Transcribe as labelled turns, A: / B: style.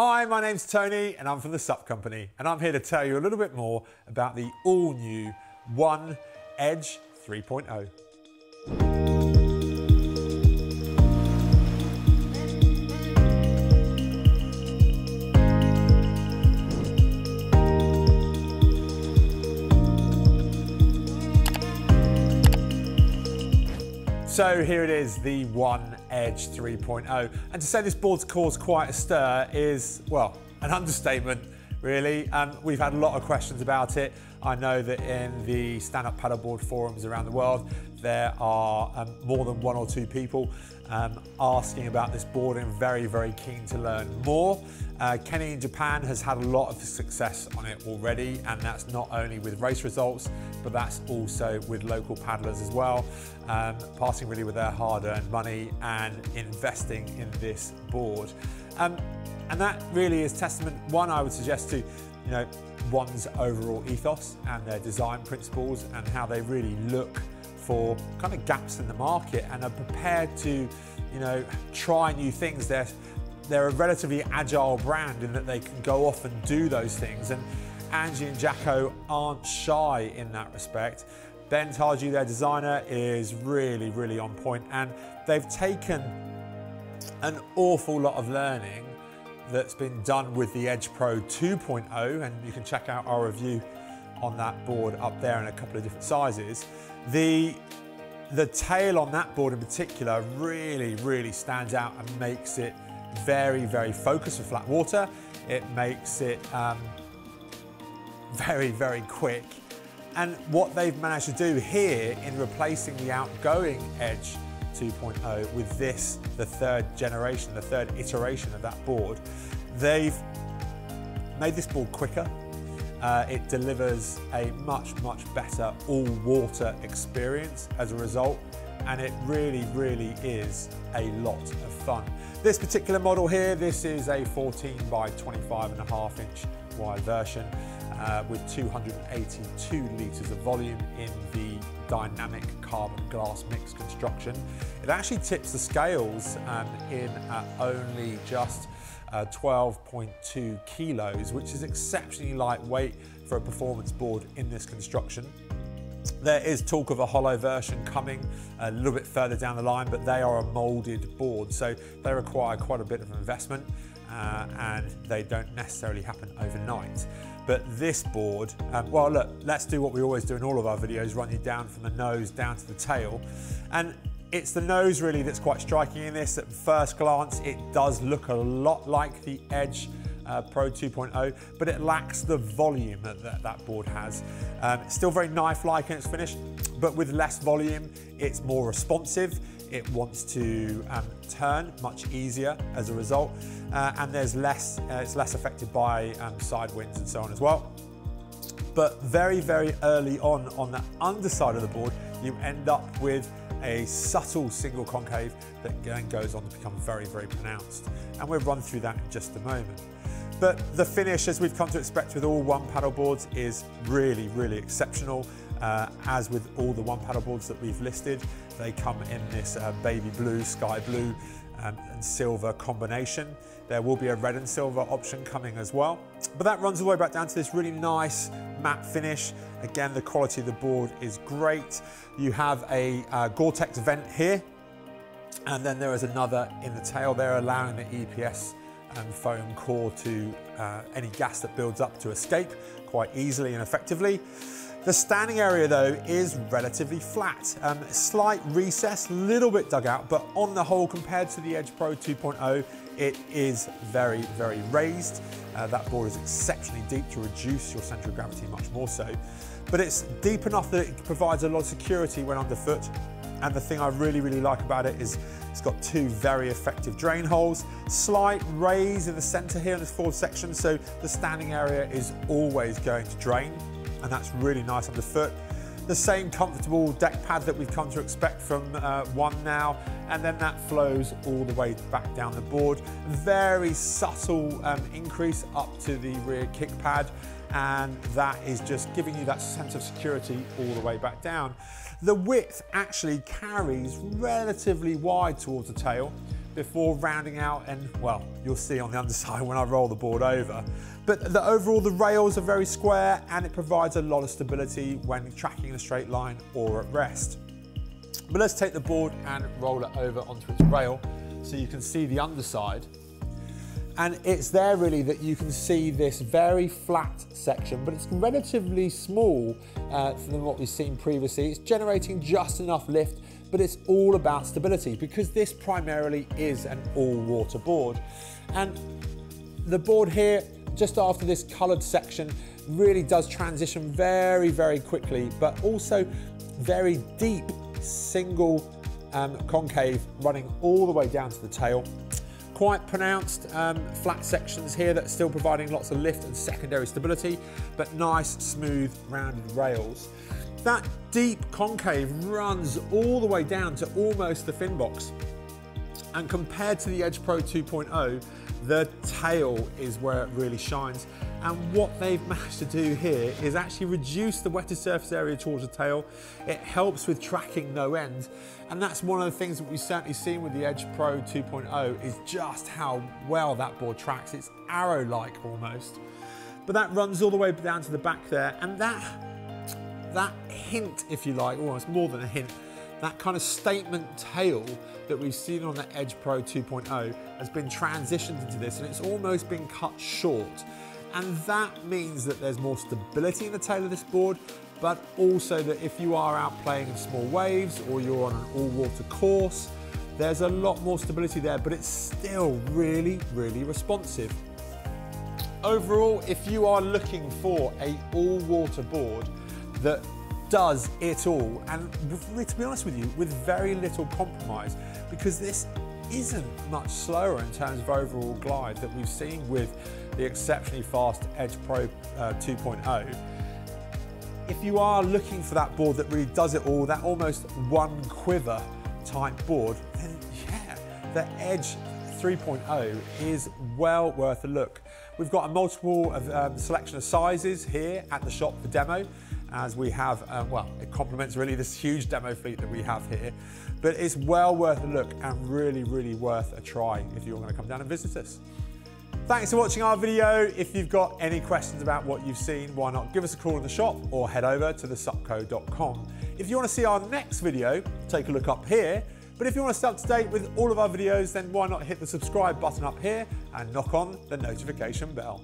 A: Hi, my name's Tony and I'm from the Sup Company, and I'm here to tell you a little bit more about the all-new One Edge 3.0. So here it is, the One Edge 3.0. And to say this board's caused quite a stir is, well, an understatement, really. We've had a lot of questions about it. I know that in the stand-up paddleboard forums around the world, there are more than one or two people asking about this board and very, very keen to learn more. Kenny in Japan has had a lot of success on it already, and that's not only with race results, but that's also with local paddlers as well, passing really with their hard-earned money and investing in this board. And that really is testament, one, I would suggest to, One's overall ethos and their design principles and how they really look for kind of gaps in the market and are prepared to, try new things. They're a relatively agile brand in that they can go off and do those things. And Angie and Jacko aren't shy in that respect. Ben Taji, their designer, is really, really on point, and they've taken an awful lot of learning that's been done with the Edge Pro 2.0, and you can check out our review on that board up there in a couple of different sizes. The tail on that board in particular really, really stands out and makes it very, very focused for flat water. It makes it very, very quick. And what they've managed to do here in replacing the outgoing Edge 2.0 with this, the third generation, the third iteration of that board, they've made this board quicker. It delivers a much, much better all-water experience as a result, and it really, really is a lot of fun. This particular model here, this is a 14 by 25.5 inch wide version with 282 litres of volume in the dynamic carbon glass mix construction. It actually tips the scales in at only just 12.2 kilos, which is exceptionally lightweight for a performance board in this construction. There is talk of a hollow version coming a little bit further down the line, but they are a moulded board, so they require quite a bit of investment and they don't necessarily happen overnight. But this board, well look, let's do what we always do in all of our videos, run you down from the nose down to the tail. And it's the nose really that's quite striking in this. At first glance, it does look a lot like the Edge Pro 2.0, but it lacks the volume that board has. It's still very knife-like in its finish, but with less volume, it's more responsive. It wants to turn much easier as a result, and there's less. It's less affected by side winds and so on as well. But very, very early on the underside of the board, you end up with a subtle single concave that then goes on to become very, very pronounced. And we'll run through that in just a moment. But the finish, as we've come to expect with all One paddle boards, is really, really exceptional. As with all the One paddle boards that we've listed, they come in this baby blue, sky blue and silver combination. There will be a red and silver option coming as well. But that runs all the way back down to this really nice matte finish. Again, the quality of the board is great. You have a Gore-Tex vent here, and then there is another in the tail there, allowing the EPS and foam core to any gas that builds up to escape quite easily and effectively. The standing area though is relatively flat, slight recess, little bit dug out, but on the whole, compared to the Edge Pro 2.0, it is very, very raised. That board is exceptionally deep to reduce your centre of gravity much more so, but it's deep enough that it provides a lot of security when underfoot. And the thing I really, really like about it is it's got two very effective drain holes, slight raise in the centre here in this forward section, so the standing area is always going to drain, and that's really nice underfoot. The same comfortable deck pad that we've come to expect from One now, and then that flows all the way back down the board. Very subtle increase up to the rear kick pad, and that is just giving you that sense of security all the way back down. The width actually carries relatively wide towards the tail, before rounding out, and well, you'll see on the underside when I roll the board over. But overall, the rails are very square and it provides a lot of stability when tracking in a straight line or at rest. But let's take the board and roll it over onto its rail so you can see the underside. And it's there really that you can see this very flat section, but it's relatively small than what we've seen previously. It's generating just enough lift, but it's all about stability because this primarily is an all-water board. And the board here, just after this coloured section, really does transition very, very quickly, but also very deep single concave running all the way down to the tail. Quite pronounced flat sections here that are still providing lots of lift and secondary stability, but nice, smooth, rounded rails. That deep concave runs all the way down to almost the fin box. And compared to the Edge Pro 2.0, the tail is where it really shines. And what they've managed to do here is actually reduce the wetted surface area towards the tail. It helps with tracking no end. And that's one of the things that we've certainly seen with the Edge Pro 2.0 is just how well that board tracks. It's arrow-like almost. But that runs all the way down to the back there. And that hint, if you like, almost more than a hint, that kind of statement tail that we've seen on the Edge Pro 2.0 has been transitioned into this, and it's almost been cut short. And that means that there's more stability in the tail of this board, but also that if you are out playing in small waves or you're on an all-water course, there's a lot more stability there, but it's still really, really responsive. Overall, if you are looking for an all-water board that does it all, and to be honest with you, with very little compromise, because this isn't much slower in terms of overall glide that we've seen with the exceptionally fast Edge Pro 2.0. If you are looking for that board that really does it all, that almost one quiver type board, then yeah, the Edge 3.0 is well worth a look. We've got a multiple selection of sizes here at the shop for demo, as we have, well, it complements really this huge demo fleet that we have here, but it's well worth a look and really, really worth a try if you're going to come down and visit us. Thanks for watching our video. If you've got any questions about what you've seen, why not give us a call in the shop or head over to thesupco.com. If you want to see our next video, take a look up here. But if you want to stay up to date with all of our videos, then why not hit the subscribe button up here and knock on the notification bell.